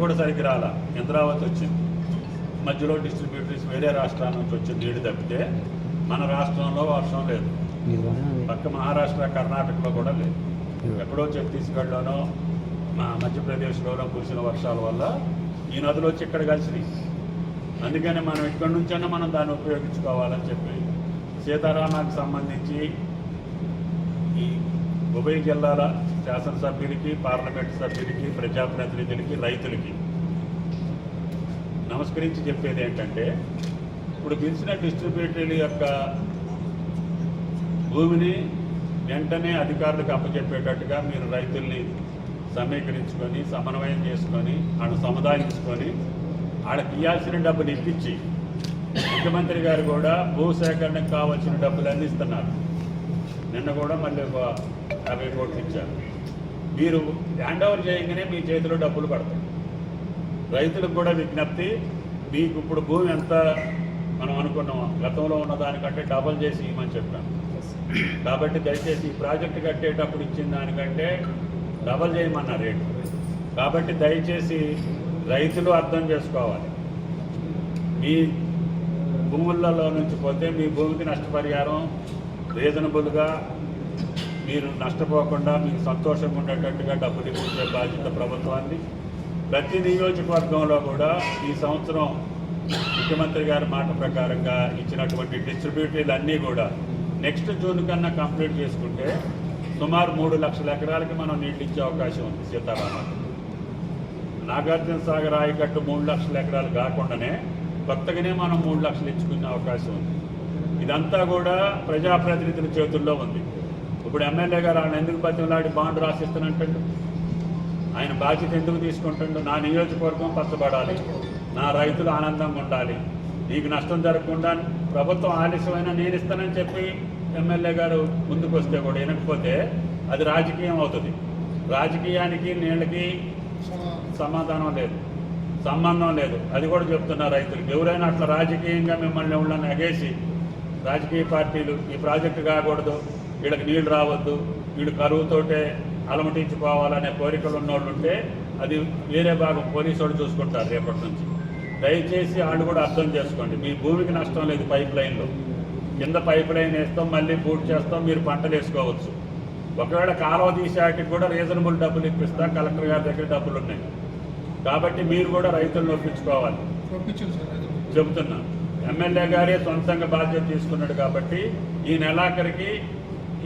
కూడా సరిగ్గా రాలా. ఇంద్రావతి వచ్చింది, మధ్యలో డిస్ట్రిబ్యూటరీస్ వేరే రాష్ట్రాల నుంచి వచ్చిన నీళ్లు తప్పితే మన రాష్ట్రంలో వర్షం లేదు. పక్క మహారాష్ట్ర, కర్ణాటకలో కూడా లేదు. ఎక్కడో ఛత్తీస్గఢ్లోనో మధ్యప్రదేశ్లోనో కురిసిన వర్షాల వల్ల ఈ నదులు వచ్చి ఇక్కడ కలిసినాయి. అందుకని మనం ఇక్కడి నుంచైనా మనం దాన్ని ఉపయోగించుకోవాలని చెప్పి సీతారామాకు సంబంధించి ఈ ఉభయ జిల్లాల శాసనసభ్యులకి, పార్లమెంటు సభ్యులకి, ప్రజాప్రతినిధులకి, రైతులకి నమస్కరించి చెప్పేది ఏంటంటే, ఇప్పుడు గెలిచిన డిస్ట్రిబ్యూటరీల యొక్క భూమిని వెంటనే అధికారులకు అప్పచెప్పేటట్టుగా మీరు రైతుల్ని సమీకరించుకొని, సమన్వయం చేసుకొని, వాళ్ళని సముదాయించుకొని వాళ్ళకి ఇవ్వాల్సిన డబ్బులు ఇప్పించి, ముఖ్యమంత్రి గారు కూడా భూసేకరణకు కావాల్సిన డబ్బులు అందిస్తున్నారు. నిన్న కూడా మళ్ళీ ఒక 50 కోట్లు ఇచ్చారు. మీరు హ్యాండ్ ఓవర్ చేయగానే మీ చేతిలో డబ్బులు పడతాయి. రైతులకు కూడా విజ్ఞప్తి, మీకు ఇప్పుడు భూమి ఎంత మనం అనుకున్నాం, గతంలో ఉన్న దానికంటే డబల్ చేసి ఇవ్వమని చెప్పాను. కాబట్టి దయచేసి ఈ ప్రాజెక్టు కట్టేటప్పుడు ఇచ్చిన దానికంటే డబల్ చేయమన్నారు రేటు. కాబట్టి దయచేసి రైతులు అర్థం చేసుకోవాలి, మీ భూములలో నుంచి పోతే మీ భూమికి నష్టపరిహారం రీజనబుల్గా మీరు నష్టపోకుండా మీకు సంతోషంగా ఉండేటట్టుగా డబ్బులు ఇచ్చే బాధ్యత ప్రభుత్వాన్ని. ప్రతి నియోజకవర్గంలో కూడా ఈ సంవత్సరం ముఖ్యమంత్రి గారి మాట ప్రకారంగా ఇచ్చినటువంటి డిస్ట్రిబ్యూటరీలు అన్నీ కూడా నెక్స్ట్ జూన్ కన్నా కంప్లీట్ చేసుకుంటే సుమారు 3 లక్షల ఎకరాలకి మనం నీళ్ళు ఇచ్చే అవకాశం ఉంది. సీతారామాకు నాగార్జున సాగర్ ఆయకట్టు 3 లక్షల ఎకరాలు కాకుండానే కొత్తగానే మనం 3 లక్షలు ఇచ్చుకునే అవకాశం ఉంది. ఇదంతా కూడా ప్రజాప్రతినిధుల చేతుల్లో ఉంది. ఇప్పుడు ఎమ్మెల్యే గారు ఆయన ఎందుకు బతిమలాడి బాండ్ రాసిస్తానంటాడు? ఆయన బాధ్యత ఎందుకు తీసుకుంటాడు? నా నియోజకవర్గం పచ్చబడాలి, నా రైతులు ఆనందంగా ఉండాలి, నీకు నష్టం జరగకుండా ప్రభుత్వం ఆలస్యమైనా నేను ఇస్తానని చెప్పి ఎమ్మెల్యే గారు ముందుకు వస్తే కూడా వినకపోతే అది రాజకీయం అవుతుంది. రాజకీయానికి నీళ్ళకి సమాధానం లేదు, సంబంధం లేదు. అది కూడా చెప్తున్నా రైతులకు. ఎవరైనా అట్లా రాజకీయంగా మిమ్మల్ని ఎవరైనా ఎగేసి రాజకీయ పార్టీలు ఈ ప్రాజెక్టు కాకూడదు, వీళ్ళకి నీళ్ళు రావద్దు, వీళ్ళు కరువుతోటే అలమటించుకోవాలనే కోరికలు ఉన్నోళ్ళు ఉంటే అది వేరే భాగం పోలీసు వాళ్ళు చూసుకుంటారు రేపటి నుంచి. దయచేసి వాళ్ళు కూడా అర్థం చేసుకోండి, మీ భూమికి నష్టం లేదు. పైప్ లైన్లో కింద పైప్ లైన్ వేస్తాం, మళ్ళీ పూర్తి చేస్తాం, మీరు పంటలు వేసుకోవచ్చు. ఒకవేళ కాలువ తీసేటికి కూడా రీజనబుల్ డబ్బులు ఇప్పిస్తాం, కలెక్టర్ గారి దగ్గర డబ్బులు ఉన్నాయి. కాబట్టి మీరు కూడా రైతులను ఒప్పించుకోవాలి. చెబుతున్నా, ఎమ్మెల్యే గారే సొంతంగా బాధ్యత తీసుకున్నాడు కాబట్టి ఈ నెలాఖరికి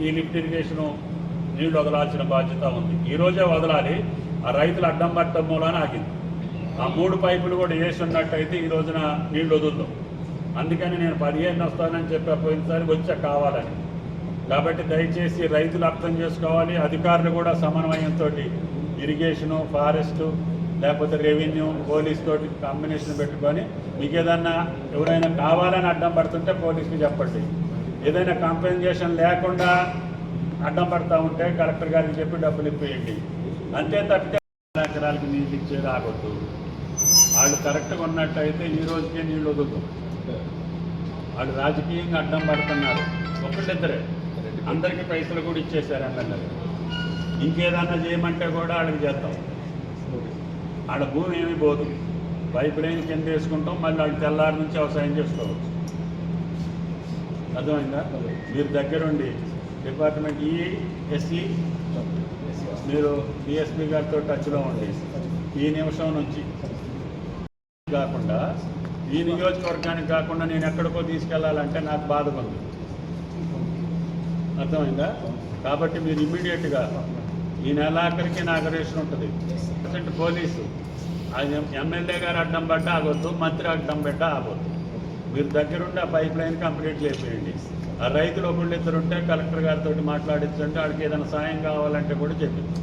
ఈ లిఫ్ట్ ఇరిగేషను నీళ్లు వదలాల్సిన బాధ్యత ఉంది. ఈరోజే వదలాలి. ఆ రైతులు అడ్డం పట్టడం మూలాన ఆగింది. ఆ 3 పైపులు కూడా వేసి ఉన్నట్టయితే ఈ రోజున నీళ్లు వదులుతాం. అందుకని నేను 15 వస్తానని చెప్పా పోయినసారి, వచ్చా కావాలని. కాబట్టి దయచేసి రైతులు అర్థం చేసుకోవాలి. అధికారులు కూడా సమన్వయంతో ఇరిగేషను, ఫారెస్టు, లేకపోతే రెవెన్యూ, పోలీస్ తోటి కాంబినేషన్ పెట్టుకొని మీకు ఏదన్నా ఎవరైనా కావాలని అడ్డం పడుతుంటే పోలీసుకి చెప్పండి. ఏదైనా కాంపెన్సేషన్ లేకుండా అడ్డం పడతా ఉంటే కలెక్టర్ గారికి చెప్పి డబ్బులు ఇప్పియండి. అంతే తప్పితే ఎకరాలకి నీళ్ళు ఇచ్చేది ఆగొద్దు. వాళ్ళు కరెక్ట్గా ఉన్నట్టయితే ఈ రోజుకే నీళ్ళు వదులుతాం. వాళ్ళు రాజకీయంగా అడ్డం పడుతున్నారు. ఒకళ్ళిద్దరే, అందరికీ పైసలు కూడా ఇచ్చేశారు ఎమ్మెల్యే. ఇంకేదన్నా చేయమంటే కూడా వాళ్ళకి చేద్దాం. వాళ్ళ భూమి ఏమీ పోదు. పైప్ లైన్ కింద వేసుకుంటాం, మళ్ళీ వాళ్ళు తెల్లారి నుంచి వ్యవసాయం చేసుకోవచ్చు. అర్థమైందా? మీరు దగ్గరుండి డిపార్ట్మెంట్ ఎస్సీ మీరు డిఎస్పీ గారితో టచ్లో ఉండి ఈ నిమిషం నుంచి కాకుండా ఈ నియోజకవర్గానికి కాకుండా నేను ఎక్కడికో తీసుకెళ్లాలంటే నాకు బాధగా ఉంది. అర్థమైందా? కాబట్టి మీరు ఇమ్మీడియట్గా ఈ నెలాఖరికి ఇనాగరేషన్ ఉంటుంది. పోలీసు అది ఎమ్మెల్యే గారు అడ్డం పడ్డా ఆగొద్దు, మంత్రి అడ్డం పెట్టా ఆగొద్దు. మీరు దగ్గరుండి ఆ పైప్ లైన్ కంప్లీట్ చేసేయండి. ఆ రైతులు ఒకళ్ళిద్దరు ఉంటే కలెక్టర్ గారితో మాట్లాడించండి. వాళ్ళకి ఏదైనా సాయం కావాలంటే కూడా చెప్పింది.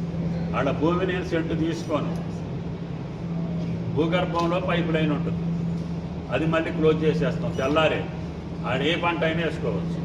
వాళ్ళ భూమి నేను సెంటు తీసుకోను, భూగర్భంలో పైప్ లైన్ ఉంటుంది, అది మళ్ళీ క్లోజ్ చేసేస్తాం. తెల్లారే ఆడ ఏ పంట అయినా వేసుకోవచ్చు.